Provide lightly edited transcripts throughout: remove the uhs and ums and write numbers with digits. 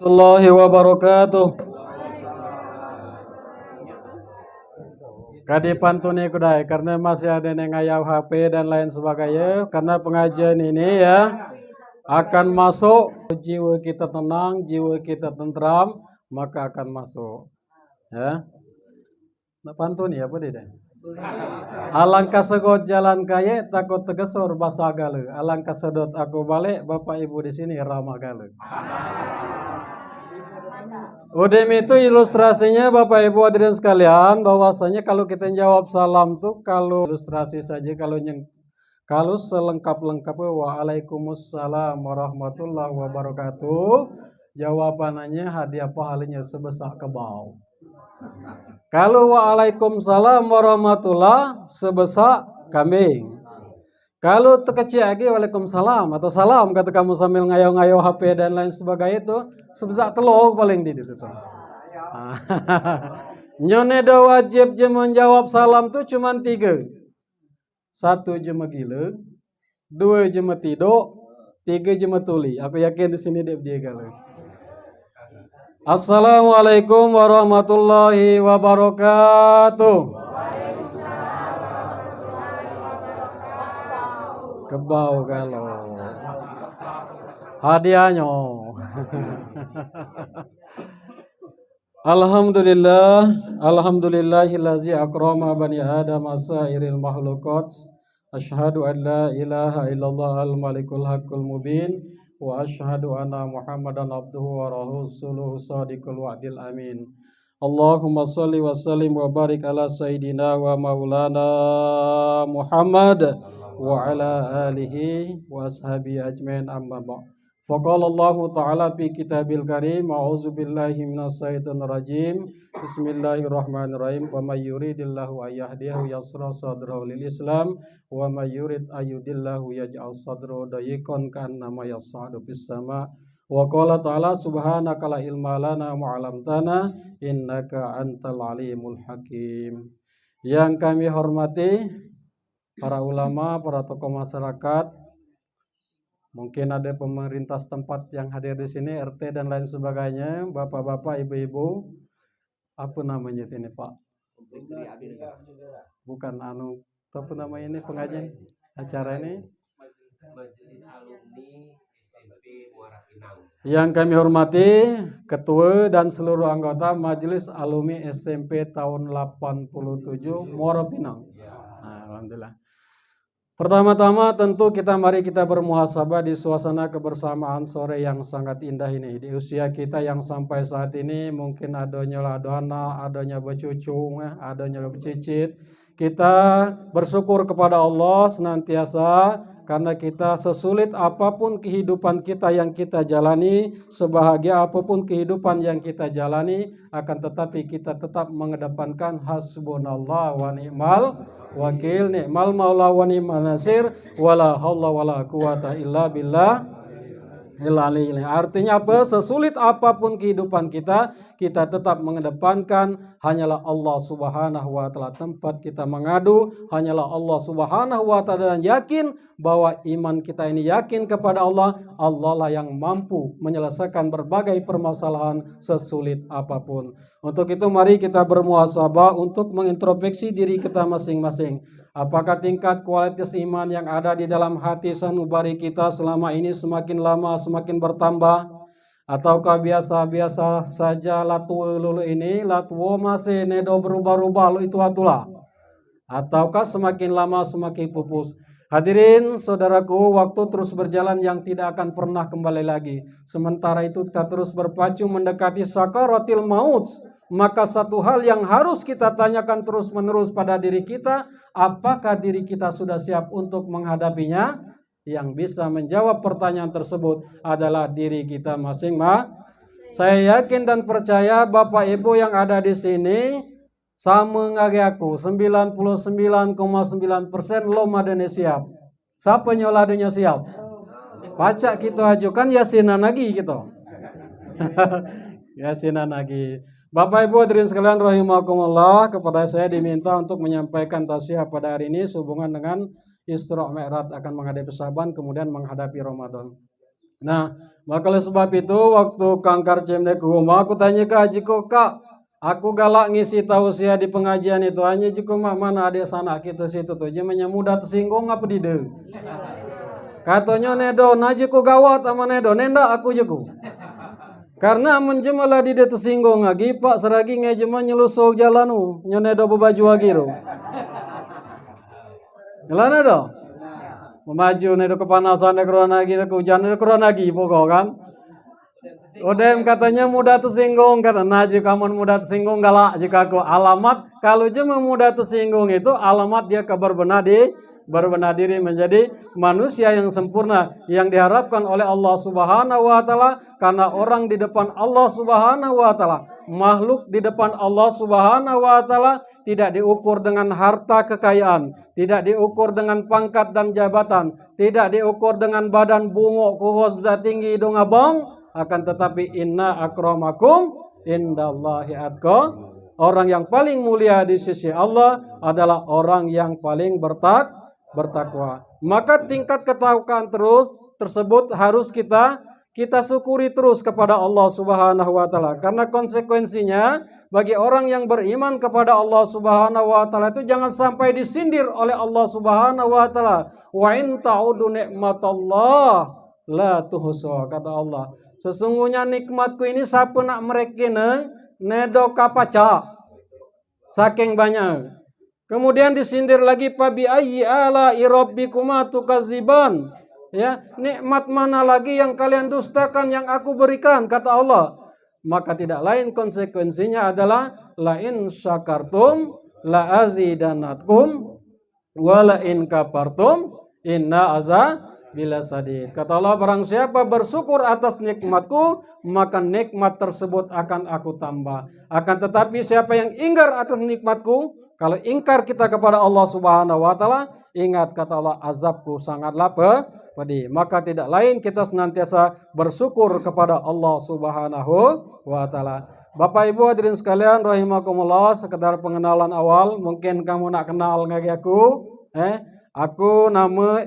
Warahmatullahi wabarakatuh. Kadi pantuni kudai karena masih ada yang ngayau HP dan lain sebagainya. Karena pengajian ini ya akan masuk jiwa kita tenang, jiwa kita tentram, maka akan masuk. Ya. Nak pantuni apa dia? Alangkah segot jalan kaya takut tegesor basa gale. Alangkah sedot aku balik Bapak Ibu di sini ramah gale. Udem itu ilustrasinya Bapak Ibu hadirin sekalian, bahwasanya kalau kita jawab salam tuh kalau ilustrasi saja, kalau selengkap-lengkapnya waalaikumsalam warahmatullahi wabarakatuh, jawabannya hadiah pahalanya sebesar kebau. Kalau waalaikumsalam warahmatullahi sebesar kambing. Kalau terkecil lagi waalaikumsalam atau salam kata kamu sambil ngayo-ngayo HP dan lain sebagainya itu sebesar telur paling di itu. Nyonedo wajib je menjawab salam tuh cuma 3. 1 je megile, 2 je metido, 3 je metuli. Aku yakin di sini dia galau. Assalamualaikum warahmatullahi wabarakatuh. Kebau kalau hadiahnya. Alhamdulillahillazi akrama bani adam asairil makhluqat. Asyhadu an la ilaha illallah al-malikul haqqul mubin wa asyhadu anna muhammadan abduhu wa rasuluhu sadiqul wa'dil amin. Allahumma salli wa sallim wa barik ala sayyidina wa maulana Muhammad wa ala alihi wa ashabi ajmain amma ba'. Faqala Allah Ta'ala fi kitabil karim, a'udzu billahi minas syaitonir rajim. Bismillahirrahmanirrahim. Wa may yuridillahu ay yahdiyahu yashrah sadrahu lil Islam wa may yurid ayudillahu yaj'al sadrahu dayiqan ka'annama yas'adu fis sama'. Wa qala ta'ala subhanaka la ilma lana ma 'allamtana innaka antal alimul hakim. Yang kami hormati para ulama, para tokoh masyarakat, mungkin ada pemerintah setempat yang hadir di sini, RT dan lain sebagainya, bapak-bapak, ibu-ibu, apa namanya ini Pak? Bukan apa namanya ini pengajian acara ini? Majelis Alumni SMP Muara Pinang. Yang kami hormati ketua dan seluruh anggota Majelis Alumni SMP tahun 87 Muara Pinang. Nah, alhamdulillah. Pertama-tama tentu mari kita bermuhasabah di suasana kebersamaan sore yang sangat indah ini. Di usia kita yang sampai saat ini mungkin adanya ladana, adanya becucung, adanya becicit. Kita bersyukur kepada Allah senantiasa karena kita sesulit apapun kehidupan kita yang kita jalani, sebahagia apapun kehidupan yang kita jalani, akan tetapi kita tetap mengedepankan hasbunallah wa ni'mal wakil, ni'mal maula wa ni'mal nasir, wala haula wala quwata illa billah. Artinya apa? Sesulit apapun kehidupan kita tetap mengedepankan hanyalah Allah Subhanahu wa taala. Tempat kita mengadu hanyalah Allah Subhanahu wa taala, dan yakin bahwa iman kita ini yakin kepada Allah. Allah lah yang mampu menyelesaikan berbagai permasalahan sesulit apapun. Untuk itu mari kita bermuhasabah untuk mengintrospeksi diri kita masing-masing. Apakah tingkat kualitas iman yang ada di dalam hati sanubari kita selama ini semakin lama semakin bertambah? Ataukah biasa-biasa saja latuwe lulu ini, latuwo masih nedo berubah-ubah lu itu atulah? Ataukah semakin lama semakin pupus? Hadirin saudaraku, waktu terus berjalan yang tidak akan pernah kembali lagi. Sementara itu kita terus berpacu mendekati sakaratil maut. Maka satu hal yang harus kita tanyakan terus-menerus pada diri kita, apakah diri kita sudah siap untuk menghadapinya? Yang bisa menjawab pertanyaan tersebut adalah diri kita masing-masing. Saya yakin dan percaya Bapak Ibu yang ada di sini sama ngage aku 99,9% lo madene siap. Siapa nyoladunya siap? Pacak kita ajukan yasinan lagi gitu. Yasinan lagi. Bapak Ibu hadirin sekalian rahimakumullah, kepada saya diminta untuk menyampaikan tausiah pada hari ini sehubungan dengan Isra Mi'raj akan menghadapi Syaban kemudian menghadapi Ramadan. Nah, maka oleh sebab itu waktu Kang Karcem ke rumah, aku tanya ke Haji ko, Kak, aku galak ngisi tausiah di pengajian itu hanya jiko mak mana adik sanak kita situ tuh, jemanya mudah tersinggung apa dide. Katanya nedo, naji ko gawat sama nedo, nenda aku jago. Karena menjemalah di tersinggung lagi, Pak seragi ngejema nyelusuk jalanu, nyonedo bebaju lagi ro. Ngelana do? Memaju nedo kepanasan nedo corona lagi, nedo hujan nedo corona lagi pokok kan. Odem katanya mudah tersinggung, kata nah jika kamu mudah tersinggung galak jika aku alamat kalau cuma mudah tersinggung itu alamat dia berbenah diri menjadi manusia yang sempurna yang diharapkan oleh Allah Subhanahu wa taala, karena orang di depan Allah Subhanahu wa taala, makhluk di depan Allah Subhanahu wa taala tidak diukur dengan harta kekayaan, tidak diukur dengan pangkat dan jabatan, tidak diukur dengan badan bungok kuhos bisa tinggi hidung abang, akan tetapi inna akramakum indallahi atqakum. Orang yang paling mulia di sisi Allah adalah orang yang paling bertakwa. Maka tingkat ketakwaan tersebut harus kita syukuri terus kepada Allah Subhanahu wa taala, karena konsekuensinya bagi orang yang beriman kepada Allah Subhanahu wa taala itu jangan sampai disindir oleh Allah Subhanahu wa taala. Wa in ta'udu nikmatallah la tuhsuha, kata Allah. Sesungguhnya nikmatku ini siapa nak merekina nedo kapaca saking banyak. Kemudian disindir lagi, fabi ayyi ala rabbikuma tukadziban. Ya, nikmat mana lagi yang kalian dustakan yang aku berikan, kata Allah. Maka tidak lain konsekuensinya adalah la in syakartum la azidanatkum wa la in kafartum inna bila sadid. Kata Allah, barang siapa bersyukur atas nikmatku, maka nikmat tersebut akan aku tambah. Akan tetapi siapa yang ingkar atas nikmatku, kalau ingkar kita kepada Allah Subhanahu wa taala, ingat kata Allah, azabku sangatlah pedih. Maka tidak lain kita senantiasa bersyukur kepada Allah Subhanahu wa taala. Bapak Ibu hadirin sekalian rahimakumullah, sekedar pengenalan awal, mungkin kamu nak kenal ngagi aku, aku nama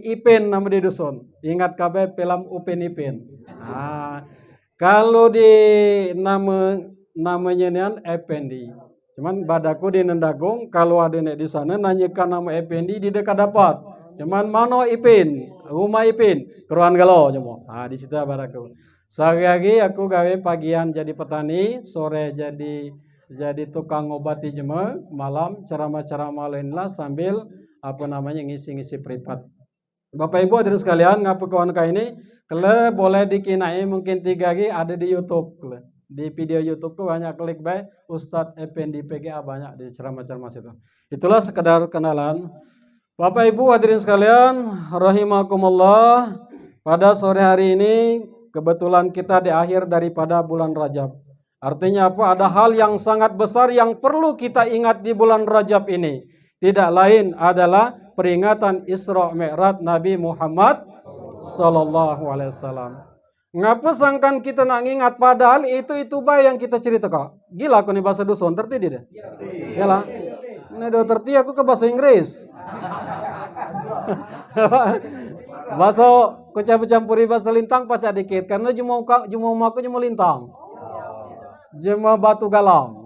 Ipin, nama di dusun. Ingat kabeh film Upin Ipin. Nah, kalau di namanya nian Effendi. Cuman badaku di Nendagung, kalau ada nek di sana nanyakan nama Effendi di dekat dapat. Cuman mana Ipin, rumah Ipin, keruan galo cuma. Ah di situ badaku. Sehari-hari aku gawe pagian jadi petani, sore jadi tukang ngobati jema, malam ceramah-ceramah lainlah sambil ngisi-ngisi privat. Bapak Ibu hadirin sekalian, ngapa kawan ini kalau boleh dikinai mungkin 3 hari ada di YouTube. Di video YouTube tuh banyak klik baik Ustadz Effendi PGA banyak di ceramah-ceramah situ. Itulah sekedar kenalan. Bapak Ibu hadirin sekalian, rahimakumullah. Pada sore hari ini kebetulan kita di akhir daripada bulan Rajab. Artinya apa? Ada hal yang sangat besar yang perlu kita ingat di bulan Rajab ini. Tidak lain adalah peringatan Isra Mi'raj Nabi Muhammad sallallahu alaihi wasallam. Ngapa sangkan kita nak ingat padahal itu baik yang kita cerita kak. Gila aku nih bahasa dusun terti deh. Yalah. Ini do terti aku ke bahasa Inggris. Bahasa campuri bahasa lintang pacak dikit karena cuma lintang. Jema batu galang.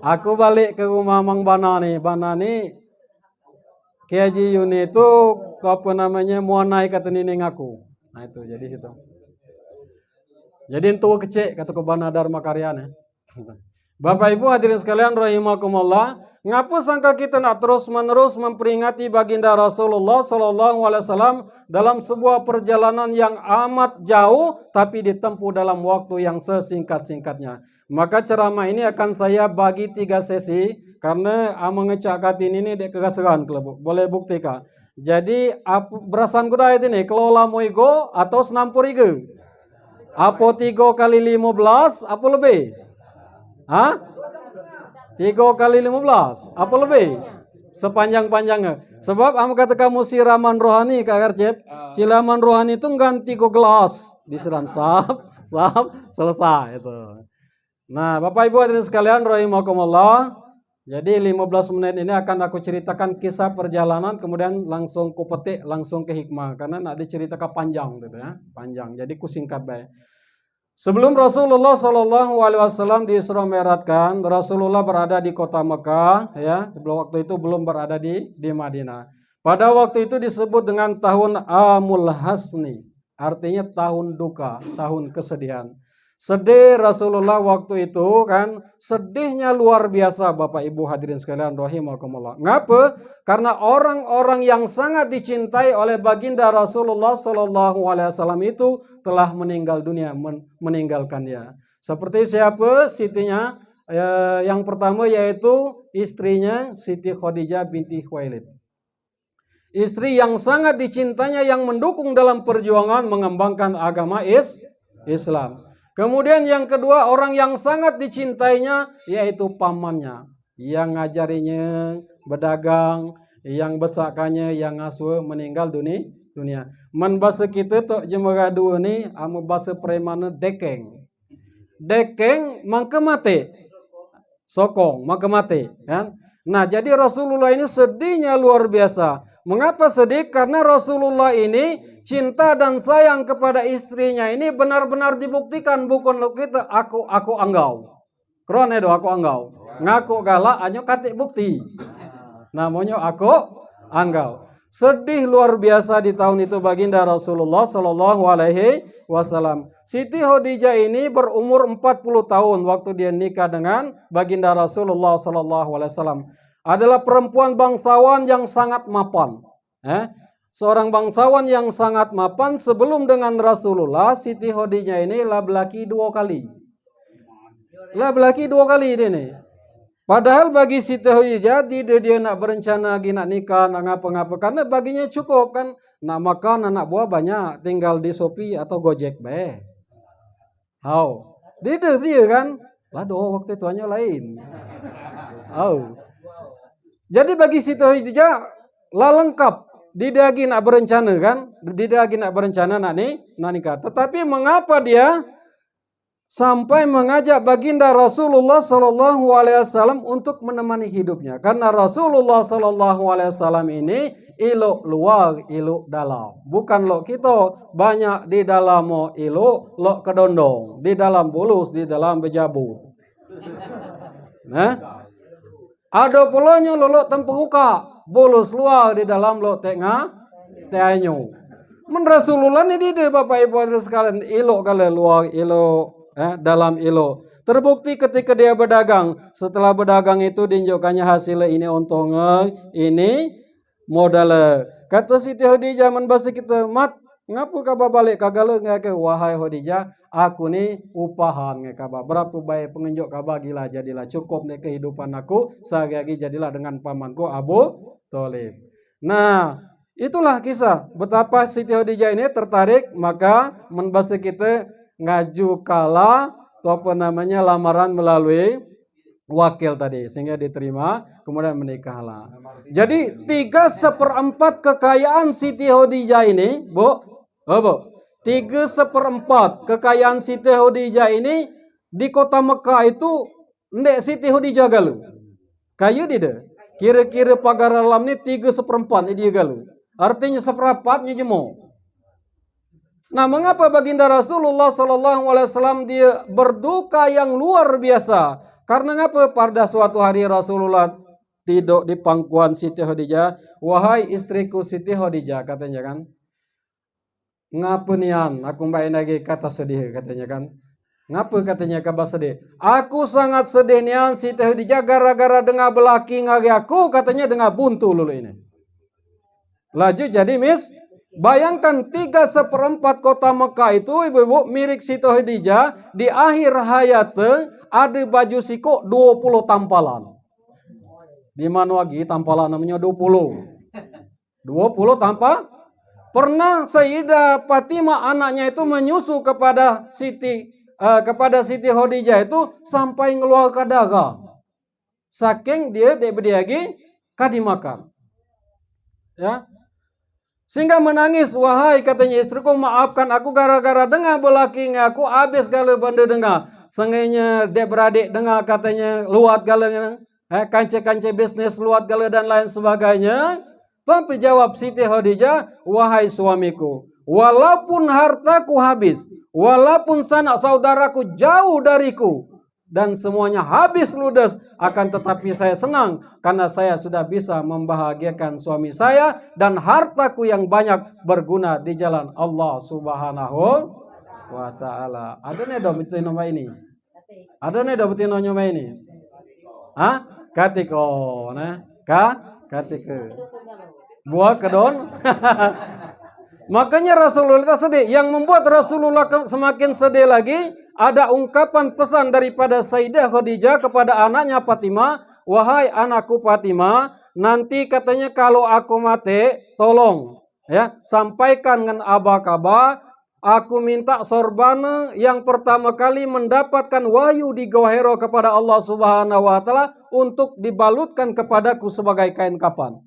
Aku balik ke rumah Mang Bana nih. Kiai Yuni itu muanai kata nining aku. Nah itu jadi situ. Jadi itu kecek kata ke Bana Dharma Karyana. Bapak Ibu hadirin sekalian rahimakumullah, ngapa sangka kita nak terus-menerus memperingati baginda Rasulullah sallallahu alaihi wasallam dalam sebuah perjalanan yang amat jauh tapi ditempuh dalam waktu yang sesingkat-singkatnya. Maka ceramah ini akan saya bagi 3 sesi karena mengecak katin ini dek kegaseran kelebuk. Boleh buktikan. Jadi berasan kuda ini kelola moigo atau senampurigo. Apa 3 kali 15 apa lebih? Hah? 3 kali 15 apa lebih? Sepanjang-panjangnya. Sebab kamu kata kamu siraman rohani Kak Karcep. Siraman rohani itu ganti 3 gelas disiram sap selesai itu. Nah, Bapak Ibu hadirin sekalian rahimakumullah, Jadi 15 menit ini akan aku ceritakan kisah perjalanan, kemudian langsung ku petik langsung ke hikmah karena nak diceritakan panjang gitu ya, panjang. Jadi ku singkat baik. Sebelum Rasulullah Shallallahu Alaihi Wasallam diisra mi'rajkan, Rasulullah berada di kota Mekah, ya. Waktu itu belum berada di Madinah. Pada waktu itu disebut dengan tahun Amul Hasni, artinya tahun duka, tahun kesedihan. Sedih Rasulullah waktu itu kan, sedihnya luar biasa Bapak Ibu hadirin sekalian rahimakumullah. Ngapa? Karena orang-orang yang sangat dicintai oleh baginda Rasulullah Shallallahu Alaihi Wasallam itu telah meninggal dunia, meninggalkan dia. Seperti siapa? Sitinya yang pertama yaitu istrinya Siti Khadijah binti Khuwailid. Istri yang sangat dicintainya yang mendukung dalam perjuangan mengembangkan agama Islam. Kemudian yang kedua orang yang sangat dicintainya yaitu pamannya yang ngajarinya berdagang, yang besakannya, yang ngasuh meninggal dunia. Man bahasa kita tok jemera dua ni ame bahasa premana dekeng. Dekeng mangke mati. Sokong mangke mati kan. Nah, jadi Rasulullah ini sedihnya luar biasa. Mengapa sedih? Karena Rasulullah ini cinta dan sayang kepada istrinya ini benar-benar dibuktikan, bukan lo kita aku anggau. Krone do aku anggau. Ngaku galak anyo katik bukti. Namanya aku anggau. Sedih luar biasa di tahun itu baginda Rasulullah Shallallahu Alaihi Wasallam. Siti Khadijah ini berumur 40 tahun waktu dia nikah dengan baginda Rasulullah Shallallahu Alaihi Wasallam. Adalah perempuan bangsawan yang sangat mapan. Seorang bangsawan yang sangat mapan. Sebelum dengan Rasulullah, Siti Khadijah ini lah belaki 2 kali. Lah belaki 2 kali dia nih. Padahal bagi Siti Khadijah dia nak berencana lagi nak nikah, nak ngapa-ngapa karena baginya cukup kan, nak makan anak buah banyak, tinggal di Shopee atau Gojek be. Dia kan, lah doa waktu itu hanya lain. Jadi bagi Siti Khadijah lah lengkap. Dia lagi nak berencana kan, dia lagi nak berencana nak nikah. Tetapi mengapa dia sampai mengajak baginda Rasulullah Shallallahu Alaihi Wasallam untuk menemani hidupnya? Karena Rasulullah Shallallahu Alaihi Wasallam ini ilok luar, ilok dalam. Bukan lo kita banyak di dalam mo ilok, lo kedondong, di dalam bulus, di dalam bejabu. Ada pulanya lo tempuka, bulus luar di dalam lo tengah teanyo. Men Rasulullah ini dia Bapak Ibu hadirin sekalian ilok kali luar ilok. Dalam ilo. Terbukti ketika dia berdagang. Setelah berdagang itu diunjukkannya hasilnya ini untungnya, ini modalnya. Kata Siti Khadijah membahas kita, mat, ngapu kaba balik kagale ngake wahai Khadijah, aku nih upahan ngekaba. Berapa baik pengenjuk kaba gila jadilah cukup nih kehidupan aku, sehari jadilah dengan pamanku Abu Thalib. Nah, itulah kisah betapa Siti Khadijah ini tertarik, maka membahas kita ngaju kala atau apa namanya lamaran melalui wakil tadi sehingga diterima kemudian menikahlah. Jadi 3/4 kekayaan Siti Khadijah ini, Bu. 3/4 kekayaan Siti Khadijah ini di kota Mekah itu ndek Siti Khadijah galu. Kayu dia. Kira-kira pagar alam ni 3/4 dia galu. Artinya 1/4-nya jemo. Nah, mengapa baginda Rasulullah Sallallahu Alaihi Wasallam dia berduka yang luar biasa? Karena ngapa? Pada suatu hari Rasulullah tidur di pangkuan Siti Khadijah. Wahai istriku Siti Khadijah, katanya kan. Ngapa nian? Aku main lagi kata sedih katanya kan. Ngapa katanya kabar sedih? Aku sangat sedih nian Siti Khadijah gara-gara dengar belaki ngagi aku katanya dengar buntu lulu ini. Laju jadi bayangkan 3/4 kota Mekah itu ibu-ibu milik Siti Khadijah di akhir hayatnya ada baju siko 20 tampalan. Di mana lagi tampalan namanya 20. 20 tampal. Pernah Sayyidah Fatimah anaknya itu menyusu kepada Siti Khadijah itu sampai ngeluarkan darah. Saking dia berdiagi kadimakan. Ya. Sehingga menangis, wahai katanya istriku maafkan aku gara-gara dengar belaki aku habis kalau benda dengar. Sengainya dek beradik dengar katanya luat galanya. kance-kance bisnis luat gala dan lain sebagainya. Tapi jawab Siti Khadijah, wahai suamiku, walaupun hartaku habis, walaupun sanak saudaraku jauh dariku, dan semuanya habis ludes, akan tetapi saya senang karena saya sudah bisa membahagiakan suami saya dan hartaku yang banyak berguna di jalan Allah Subhanahu wa ta'ala. Ada nih dong betul nama ini? Ada nih dong betul nama ini? Hah? Katiko, nah, katike. Buah kedon. Makanya Rasulullah sedih. Yang membuat Rasulullah semakin sedih lagi, ada ungkapan pesan daripada Sayyidah Khadijah kepada anaknya Fatimah, wahai anakku Fatimah, nanti katanya kalau aku mati, tolong ya sampaikan dengan abah-kabah, aku minta sorbana yang pertama kali mendapatkan wahyu di Gawahiro kepada Allah Subhanahu wa ta'ala untuk dibalutkan kepadaku sebagai kain kapan.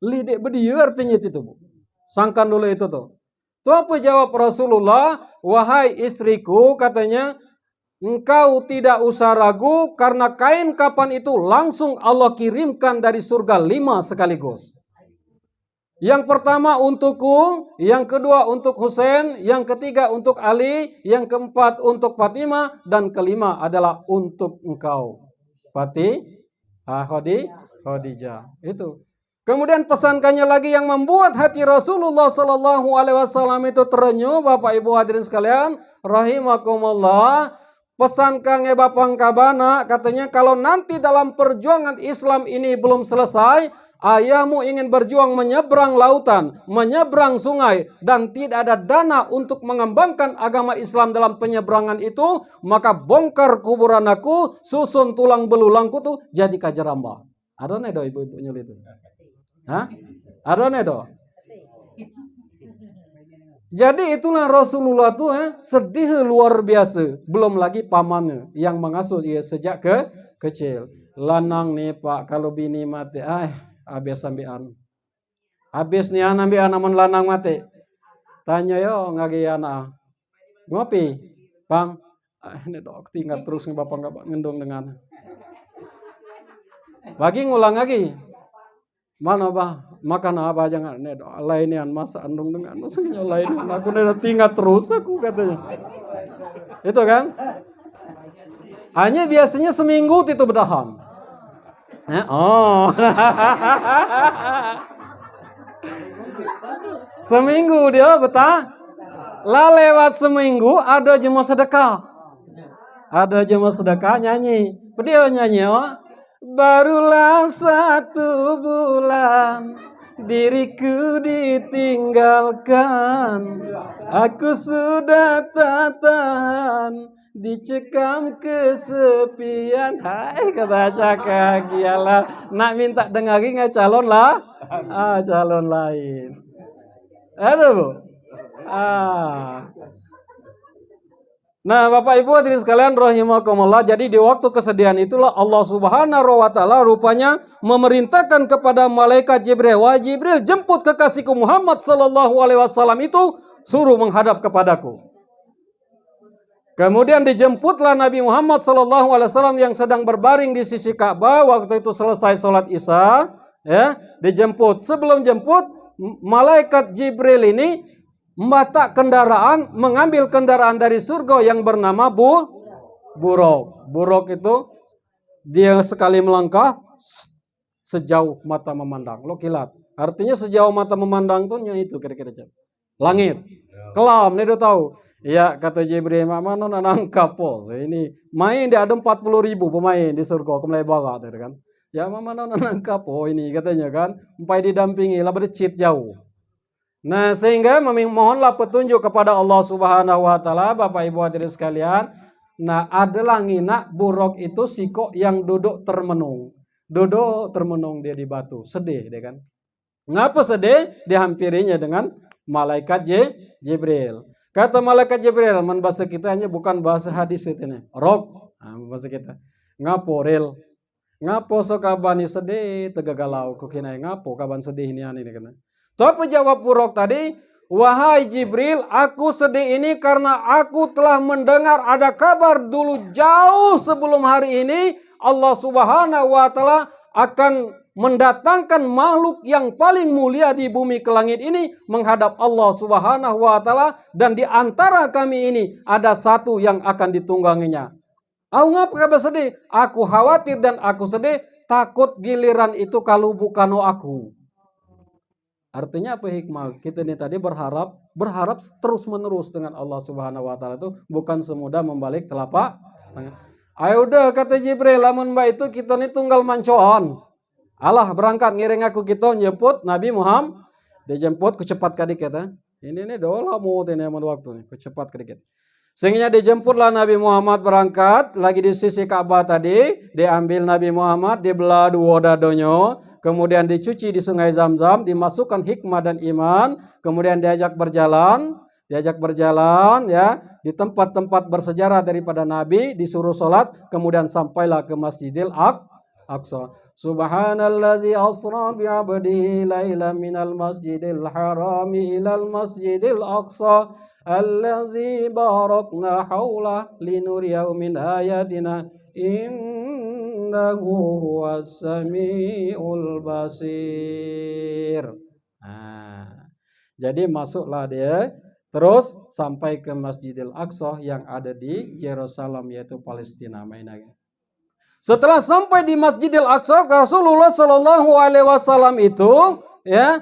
Lidik bediu artinya itu Bu. Sangkan dulu itu tuh. Tuh apa jawab Rasulullah? Wahai istriku, katanya, engkau tidak usah ragu karena kain kapan itu langsung Allah kirimkan dari surga 5 sekaligus. Yang pertama untukku, yang kedua untuk Husain, yang ketiga untuk Ali, yang keempat untuk Fatimah, dan kelima adalah untuk engkau. Khadijah. Itu. Kemudian pesankannya lagi yang membuat hati Rasulullah Sallallahu Alaihi Wasallam itu terenyuh, Bapak Ibu hadirin sekalian, rahimakumullah. Pesankan Bapak Kabana, katanya kalau nanti dalam perjuangan Islam ini belum selesai, ayahmu ingin berjuang menyeberang lautan, menyeberang sungai, dan tidak ada dana untuk mengembangkan agama Islam dalam penyeberangan itu, maka bongkar kuburan aku, susun tulang belulangku tuh jadi kajaramba. Ada nih do ibu-ibu nyulit itu. Hah? Ada nih do. Jadi itulah Rasulullah tuh sedih luar biasa. Belum lagi pamannya yang mengasuh dia sejak kecil. Lanang nih Pak, kalau bini mati, habis ambian. Habis nih anak ambian lanang mati. Tanya yo ngagi anak. Ngopi, Bang. Ini dok tinggal terus nih bapak nggak ngendong dengan. Bagi ngulang lagi. Mana bah makan apa jangan nih lainian masa andung dengan maksudnya lainian aku udah tinggal terus aku katanya. Itu kan? Hanya biasanya seminggu itu bertahan. Seminggu dia betah. Lah lewat seminggu ada jemaah sedekah. Ada jemaah sedekah nyanyi. Dia nyanyi barulah 1 bulan diriku ditinggalkan, aku sudah tak tahan dicekam kesepian. Hai kata cakak gialah, nak minta dengari nggak calon lah, calon lain. Aduh Bu. Nah, Bapak Ibu hadirin sekalian rahimakumullah, jadi di waktu kesedihan itulah Allah Subhanahu wa taala rupanya memerintahkan kepada malaikat Jibril, "Wahai Jibril, jemput kekasihku Muhammad sallallahu alaihi wasallam itu, suruh menghadap kepadaku." Kemudian dijemputlah Nabi Muhammad sallallahu alaihi wasallam yang sedang berbaring di sisi Ka'bah waktu itu selesai salat Isya, ya, dijemput. Sebelum jemput, malaikat Jibril ini membatak kendaraan, mengambil kendaraan dari surga yang bernama buruk. Buruk itu dia sekali melangkah sejauh mata memandang. Lo kilat. Artinya sejauh mata memandang tuh itu kira-kira langit. Kelam, dia udah tahu. Ya kata Jibril, mana nangkap pos. Ini main dia ada 40.000 pemain di surga kemulai barat kan. Ya mana nangkap oh ini katanya kan. Sampai didampingi lah bercit jauh. Nah, sehingga mohonlah petunjuk kepada Allah Subhanahu wa taala, Bapak Ibu hadirin sekalian. Nah, adalah ngina buruk itu siko yang duduk termenung. Duduk termenung dia di batu, sedih dia kan. Ngapa sedih? Dihampirinya dengan malaikat Jibril. Kata malaikat Jibril, bahasa kita hanya bukan bahasa hadis itu nih. Rob, bahasa kita. Ngapo rel? Ngapo so kabani sedih tegagalau kukinai ngapo kaban sedih ini kan. Tapi jawab buruk tadi, wahai Jibril, aku sedih ini karena aku telah mendengar ada kabar dulu jauh sebelum hari ini Allah Subhanahu wa taala akan mendatangkan makhluk yang paling mulia di bumi ke langit ini menghadap Allah Subhanahu wa taala, dan di antara kami ini ada satu yang akan ditungganginya. Aku ngapa bersedih? Aku khawatir dan aku sedih, takut giliran itu kalau bukan aku. Artinya apa hikmah? Kita ini tadi berharap terus menerus dengan Allah Subhanahu wa taala, itu bukan semudah membalik telapak tangan. Ayo udah kata Jibril, lamun mbak itu kita ini tunggal mancoan. Allah berangkat ngiring aku kita jemput Nabi Muhammad. Dia jemput kecepat kadikit kata. Ini dola mau ini aman waktu nih, kecepat kadikit. Sehingga dijemputlah Nabi Muhammad berangkat, lagi di sisi Ka'bah tadi, diambil Nabi Muhammad, dibelah dua dadanya, kemudian dicuci di sungai Zam-Zam, dimasukkan hikmah dan iman, kemudian diajak berjalan ya, di tempat-tempat bersejarah daripada Nabi, disuruh sholat, kemudian sampailah ke Masjidil Aqsa. Subhanallazi asra bi'abdihi lailan minal masjidil harami ilal masjidil aqsa allazi barakna haulah linuriyahu min ayatina innahu huwas samiul basir. Jadi masuklah dia terus sampai ke Masjidil Aqsa yang ada di Yerusalem, yaitu Palestina mainannya. Setelah sampai di Masjidil Aqsa, Rasulullah Shallallahu Alaihi Wasallam itu ya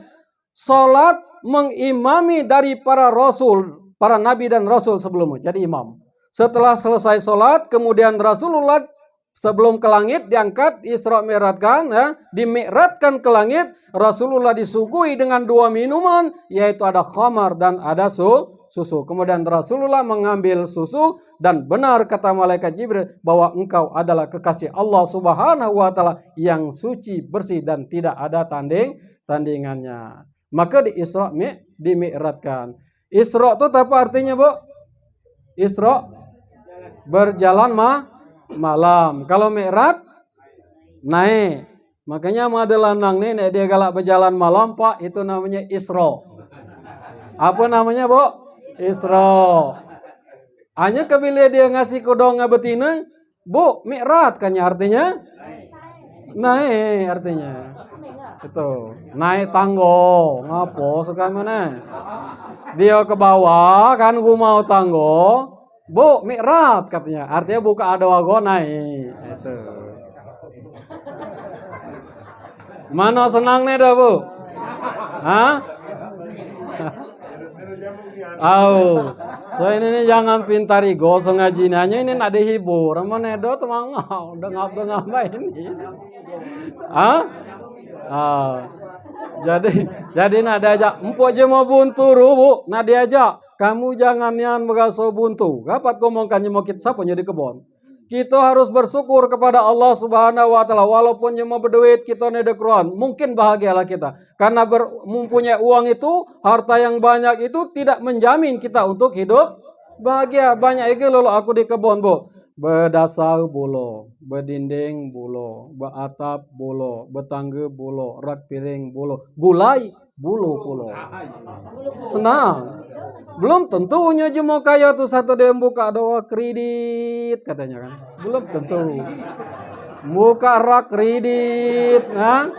salat mengimami dari para rasul, para nabi dan rasul sebelumnya, jadi imam. Setelah selesai salat, kemudian Rasulullah sebelum ke langit diangkat, Isra Mi'rajkan, ya, dimi'rajkan ke langit. Rasulullah disuguhi dengan dua minuman, yaitu ada khamar dan ada susu. Kemudian Rasulullah mengambil susu, dan benar kata malaikat Jibril bahwa engkau adalah kekasih Allah Subhanahu wa taala yang suci, bersih dan tidak ada tandingannya. Maka di Isra dimi'rajkan. Isra itu apa artinya, Bu? Isra berjalan malam. Kalau Mi'raj naik. Makanya ada lanang nih dia galak berjalan malam, Pak, itu namanya Isra. Apa namanya, Bu? Isra. Hanya kebila dia ngasih kodong betina, Bu, Mi'raj kan ya artinya? Naik artinya. Itu, naik tanggo. Ngapo suka mana? Dia ke bawah kan gua mau tanggo. Bu, Mi'raj katanya. Artinya buka ada wago naik. Itu. Mana senangnya dah, Bu? Hah? So ini jangan pintari gosong ngaji nanya ini nak dihibur. Mana do temang udah ngapain ini? Jadi nak diajak empuk je mau bunturu, Bu. Nak diajak, kamu jangan yang begaso buntu. Dapat ngomongkan mau kita siapa jadi kebon. Kita harus bersyukur kepada Allah Subhanahu wa taala, walaupun cuma berduit kita nedekruan, mungkin bahagialah kita. Karena mempunyai uang itu, harta yang banyak itu tidak menjamin kita untuk hidup bahagia. Banyak lagi lalu aku di kebun, Bu. Berdasar bulo, berdinding bulo, beratap bulo, betangga bulo, rak piring bulo, gulai bulo. Senang. Belum tentunya cuma kaya tuh satu dia buka doa kredit katanya kan. Belum tentu. Buka rak kredit, nah.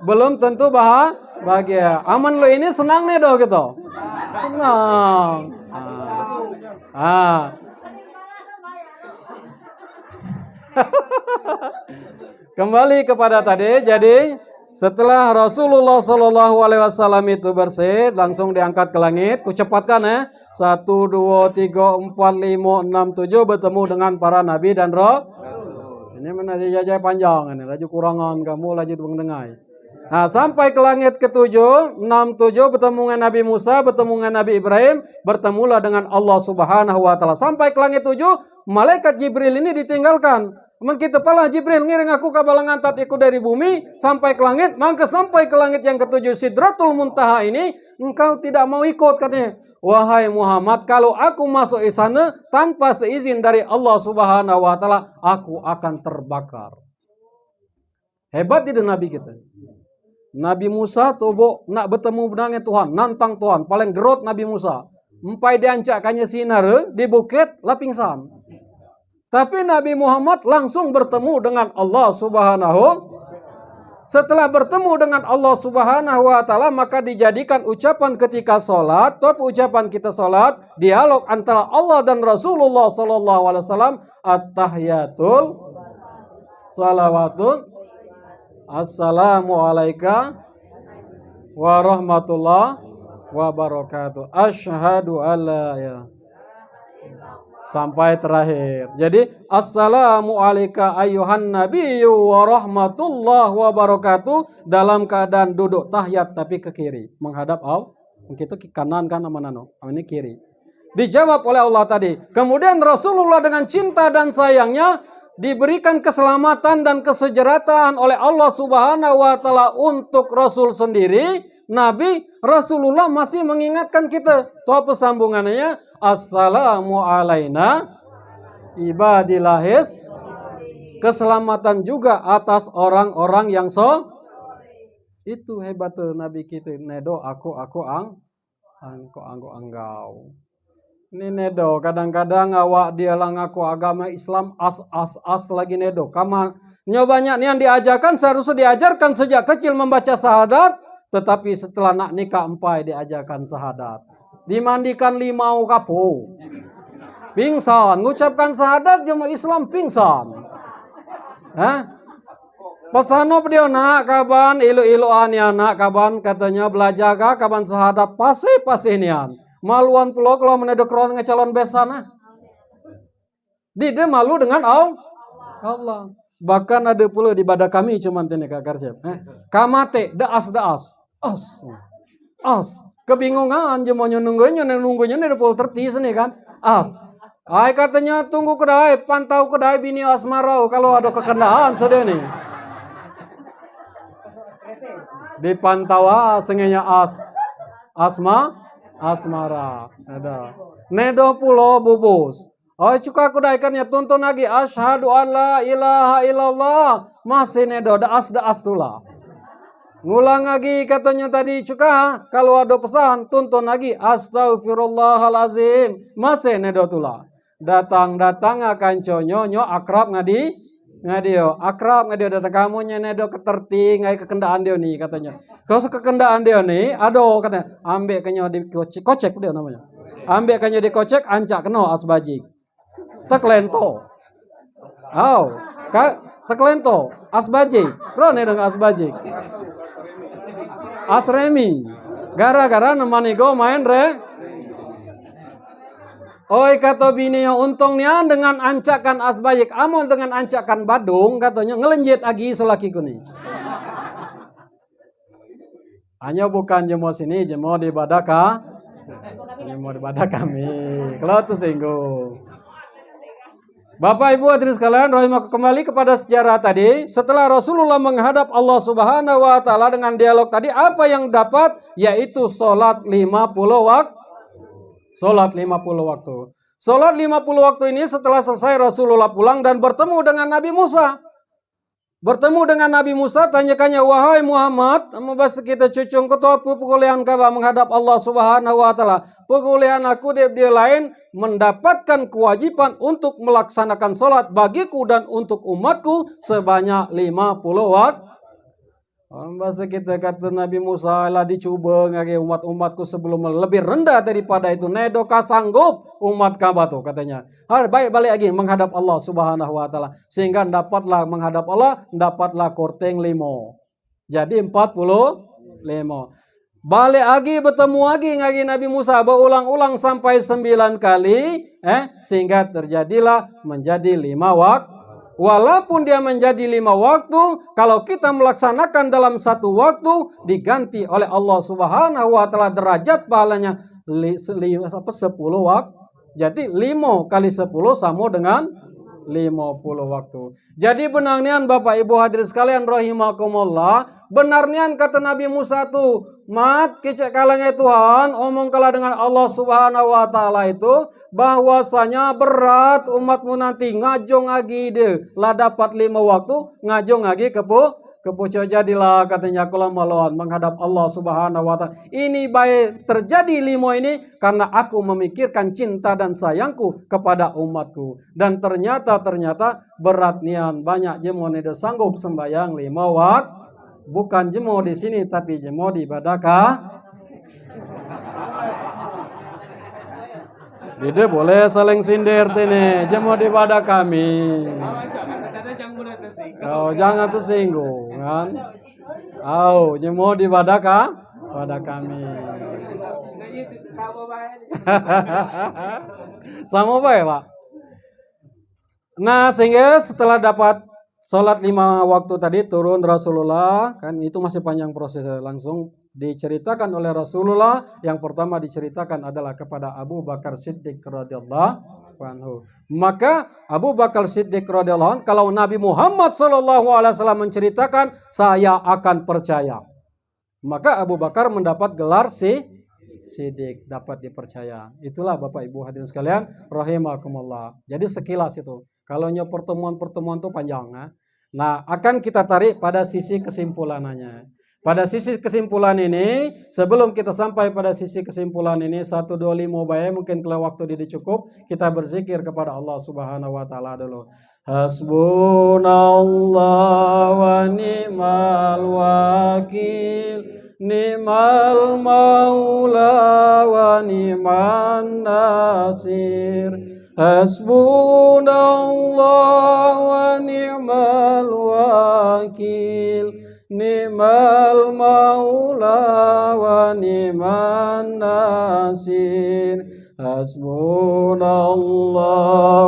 Belum tentu bahagia. Aman lo ini senang nih doh gitu. Senang. Kembali kepada tadi, jadi setelah Rasulullah Shallallahu Alaihi Wasallam itu bersih, langsung diangkat ke langit. Kucepatkan ya, 1, 2, 3, 4, 5, 6, 7 bertemu dengan para nabi dan roh. Ini mana dijajah panjang ini, laju kurangan kamu laju mendengai. Nah, sampai ke langit ke-7, 6, 7 bertemu dengan Nabi Musa, bertemu dengan Nabi Ibrahim, bertemulah dengan Allah Subhanahu wa taala. Sampai ke langit 7, malaikat Jibril ini ditinggalkan. Teman kita pala Jibril ngiring aku ke balangan tat ikut dari bumi sampai ke langit, maka sampai ke langit yang ke-7 Sidratul Muntaha ini engkau tidak mau ikut katanya. Wahai Muhammad, kalau aku masuk di sana tanpa seizin dari Allah Subhanahu wa taala, aku akan terbakar. Hebat itu Nabi kita. Nabi Musa tuh bo nak bertemu dengan Tuhan, nantang Tuhan, paling gerot Nabi Musa. Empai diancakkannya sinar di bukit lah pingsan. Tapi Nabi Muhammad langsung bertemu dengan Allah Subhanahu. Setelah bertemu dengan Allah Subhanahu wa taala, maka dijadikan ucapan ketika salat, top ucapan kita salat, dialog antara Allah dan Rasulullah sallallahu alaihi wasallam, at-tahiyatul salawatun assalamu alayka wa rahmatullah wa barakatuh. Asyhadu alla ya. Sampai terakhir. Jadi assalamu alayka ayyuhan nabiyyu wa rahmatullah wa barakatuh dalam keadaan duduk tahiyat tapi ke kiri menghadap Allah. Kita ke kanan kan amanano. Ini kiri. Dijawab oleh Allah tadi. Kemudian Rasulullah dengan cinta dan sayangnya diberikan keselamatan dan kesejahteraan oleh Allah Subhanahu wa taala untuk Rasul sendiri. Nabi Rasulullah masih mengingatkan kita. Tuh apa sambungannya? Assalamu alaina ibadillahis. Keselamatan juga atas orang-orang yang itu hebat Nabi kita. Nedo aku anggau. Ini nedo kadang-kadang awak dia lang aku agama Islam as lagi nedo. Kamu nyobanya nih yang diajarkan seharusnya diajarkan sejak kecil membaca syahadat. Tetapi setelah nak nikah empai diajarkan syahadat. Dimandikan limau kapu. Pingsan. Ngucapkan syahadat jemaah Islam pingsan. Pesanop dia nak kaban. Ilu-iluan ya nak kaban. Katanya belajar kaban syahadat. Pasti nian. Maluan pulau kalau menedek ron ngecalon besana. Dia malu dengan Allah. Bahkan ada pula di badak kami cuman tini kak Karsep. Kamate daas. As. Kebingungan jemonya nunggunya nih pul tertis nih kan. As. Ay katanya tunggu kedai, pantau kedai bini asmarau kalau ada kekendaan sedih nih. Dipantau sengenya asmara. Nedo pulo bubus. Oh cuka kedai kan ya tuntun lagi asyhadu alla ilaha illallah. Masih nedo daas tulah. Ngulang lagi katanya tadi cuka kalau ada pesan tuntun lagi astagfirullahalazim masih nedotula datang akan nyonyo akrab ngadio akrab ngadio datang kamu nedo keterting ngai kekendaan dia nih katanya kalau kekendaan dia nih ado katanya ambek kenyo di kocek dia namanya ambek kenyo di kocek ancak keno asbajik teklento teklento asbajik ro nedong asbajik Asremi, gara-gara nemani go main Oi kata bini yang untung nian dengan ancakan asbayik, amon dengan ancakan badung katanya ngelenjit agi selaki kuning. Hanya bukan jemo sini, jemo di badaka, jemo di badak kami. Kalau tuh singgung. Bapak Ibu hadirin sekalian, rahimah kembali kepada sejarah tadi. Setelah Rasulullah menghadap Allah Subhanahu wa taala dengan dialog tadi, apa yang dapat? Yaitu salat 50 waktu. Salat 50 waktu. Salat 50 waktu ini setelah selesai Rasulullah pulang dan bertemu dengan Nabi Musa. Bertemu dengan Nabi Musa, tanyakannya, wahai Muhammad, membahas kita cucung ketua pegulian kaba menghadap Allah Subhanahu wa taala. Pegulian aku dia lain mendapatkan kewajiban untuk melaksanakan sholat bagiku dan untuk umatku sebanyak 50 waktu. Bahasa kita kata Nabi Musa lah dicoba ngage umat-umatku sebelum lebih rendah daripada itu. Nedoka sanggup umat kaba tuh katanya. Baik balik lagi menghadap Allah Subhanahu wa taala sehingga dapatlah menghadap Allah, dapatlah korteng 5. Jadi 45. Balik lagi bertemu lagi ngagi Nabi Musa berulang-ulang sampai 9 kali sehingga terjadilah menjadi 5 waktu. Walaupun dia menjadi 5 waktu, kalau kita melaksanakan dalam 1 waktu diganti oleh Allah Subhanahu wa taala derajat pahalanya 10 waktu. Jadi 5 kali 10 sama dengan 50 waktu. Jadi benarnian Bapak Ibu hadirin sekalian rahimakumullah, benarnian kata Nabi Musa tuh, mat kecek kalangnya Tuhan, omong kalah dengan Allah Subhanahu wa taala itu bahwasanya berat umatmu nanti ngajong lagi deh lah dapat 5 waktu ngajong lagi ke kepucuk jadilah katanya kula melawan menghadap Allah Subhanahu wa taala. Ini baik terjadi limo ini karena aku memikirkan cinta dan sayangku kepada umatku. Dan ternyata berat nian banyak jemo tidak sanggup sembahyang 5 waktu. Bukan jemo di sini tapi jemo di Badaka. Tidak boleh saling sindir ini, jemo di pada kami. Oh, jangan tersinggung kan. Oh, jemo di pada kami. Sama baik, Pak. Nah, sehingga setelah dapat sholat 5 waktu tadi turun Rasulullah, kan itu masih panjang prosesnya, langsung diceritakan oleh Rasulullah. Yang pertama diceritakan adalah kepada Abu Bakar Siddiq radhiyallahu anhu. Maka Abu Bakar Siddiq radhiyallahu anhu, kalau Nabi Muhammad SAW menceritakan, saya akan percaya. Maka Abu Bakar mendapat gelar Siddiq, dapat dipercaya. Itulah Bapak Ibu hadirin sekalian rahimakumullah. Jadi sekilas itu. Kalau pertemuan-pertemuan itu panjang. Nah, akan kita tarik pada sisi kesimpulannya. Pada sisi kesimpulan ini, sebelum kita sampai pada sisi kesimpulan ini, 1, 2, 5 baik, mungkin kalau waktu ini cukup, kita berzikir kepada Allah Subhanahu wa taala dulu. Hasbunallah wa ni'mal wakil, ni'mal maula wa ni'man nasir. Hasbunallah wa ni'mal wakil, ni'mal maula wa ni'man nasir. Hasbunallah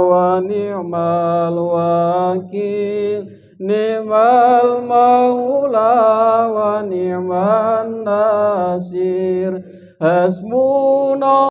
wa ni'mal wakil, ni'mal maula wa ni'man nasir. Hasbunallah